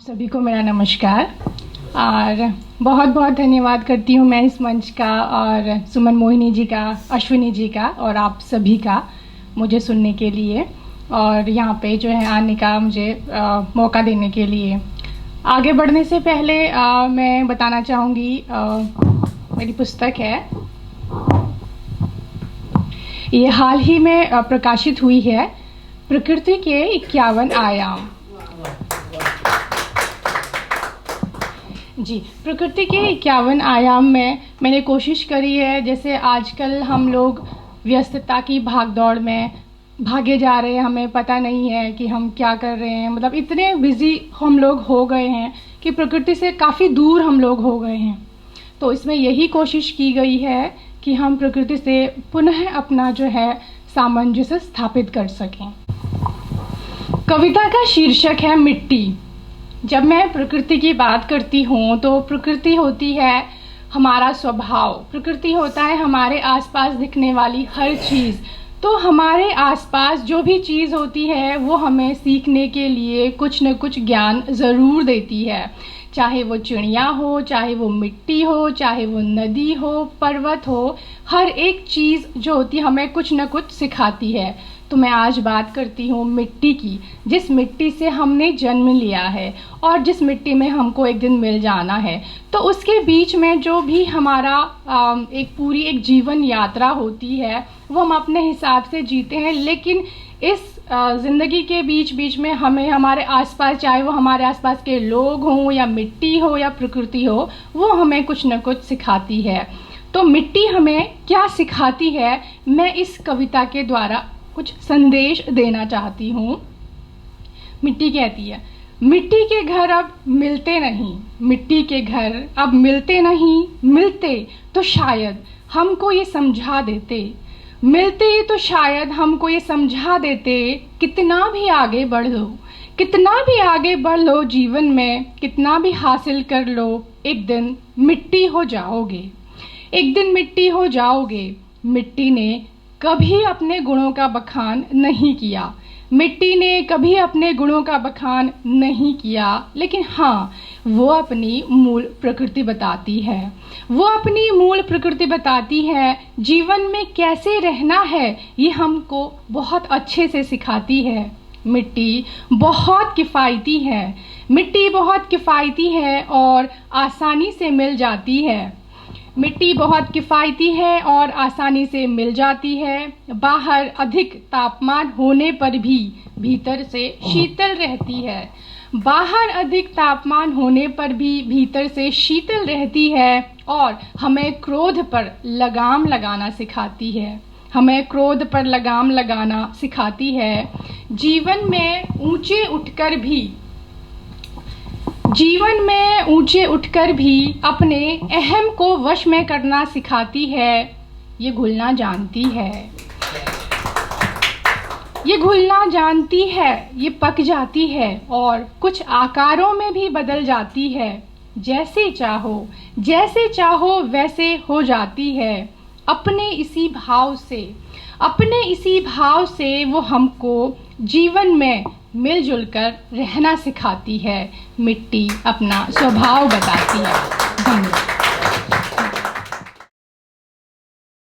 सभी को मेरा नमस्कार और बहुत बहुत धन्यवाद करती हूँ मैं इस मंच का और सुमन मोहिनी जी का, अश्विनी जी का और आप सभी का मुझे सुनने के लिए और यहाँ पे जो है आने का मुझे मौका देने के लिए। आगे बढ़ने से पहले मैं बताना चाहूँगी मेरी पुस्तक है, ये हाल ही में प्रकाशित हुई है, प्रकृति के 51 आयाम। जी, प्रकृति के 51 आयाम में मैंने कोशिश करी है, जैसे आजकल हम लोग व्यस्तता की भागदौड़ में भागे जा रहे हैं, हमें पता नहीं है कि हम क्या कर रहे हैं, मतलब इतने बिज़ी हम लोग हो गए हैं कि प्रकृति से काफ़ी दूर हम लोग हो गए हैं। तो इसमें यही कोशिश की गई है कि हम प्रकृति से पुनः अपना जो है सामंजस्य स्थापित कर सकें। कविता का शीर्षक है मिट्टी। जब मैं प्रकृति की बात करती हूँ तो प्रकृति होती है हमारा स्वभाव, प्रकृति होता है हमारे आसपास दिखने वाली हर चीज़। तो हमारे आसपास जो भी चीज़ होती है वो हमें सीखने के लिए कुछ न कुछ ज्ञान ज़रूर देती है, चाहे वो चिड़िया हो, चाहे वो मिट्टी हो, चाहे वो नदी हो, पर्वत हो, हर एक चीज़ जो होती है हमें कुछ न कुछ सिखाती है। तो मैं आज बात करती हूँ मिट्टी की, जिस मिट्टी से हमने जन्म लिया है और जिस मिट्टी में हमको एक दिन मिल जाना है। तो उसके बीच में जो भी हमारा एक पूरी एक जीवन यात्रा होती है वो हम अपने हिसाब से जीते हैं, लेकिन इस ज़िंदगी के बीच बीच में हमें हमारे आसपास, चाहे वो हमारे आसपास के लोग हों या मिट्टी हो या प्रकृति हो, वो हमें कुछ न कुछ सिखाती है। तो मिट्टी हमें क्या सिखाती है, मैं इस कविता के द्वारा कुछ संदेश देना चाहती हूँ। मिट्टी कहती है, मिट्टी के घर अब मिलते नहीं, मिट्टी के घर अब मिलते नहीं, मिलते तो शायद हमको ये समझा देते, मिलते तो शायद हमको ये समझा देते, कितना भी आगे बढ़ लो, कितना भी आगे बढ़ लो जीवन में, कितना भी हासिल कर लो, एक दिन मिट्टी हो जाओगे, एक दिन मिट्टी हो जाओगे। मिट्टी ने कभी अपने गुणों का बखान नहीं किया, मिट्टी ने कभी अपने गुणों का बखान नहीं किया, लेकिन हाँ, वो अपनी मूल प्रकृति बताती है, वो अपनी मूल प्रकृति बताती है। जीवन में कैसे रहना है ये हमको बहुत अच्छे से सिखाती है। मिट्टी बहुत किफ़ायती है, मिट्टी बहुत किफ़ायती है और आसानी से मिल जाती है। मिट्टी बहुत किफ़ायती है और आसानी से मिल जाती है। बाहर अधिक तापमान होने पर भी भीतर से शीतल रहती है, बाहर अधिक तापमान होने पर भी भीतर से शीतल रहती है और हमें क्रोध पर लगाम लगाना सिखाती है, हमें क्रोध पर लगाम लगाना सिखाती है। जीवन में ऊंचे उठकर भी अपने अहम को वश में करना सिखाती है। ये घुलना जानती है, ये घुलना जानती है, ये पक जाती है और कुछ आकारों में भी बदल जाती है। जैसे चाहो वैसे हो जाती है। अपने इसी भाव से वो हमको जीवन में मिलजुल कर रहना सिखाती है। मिट्टी अपना स्वभाव बताती है। धन्यवाद।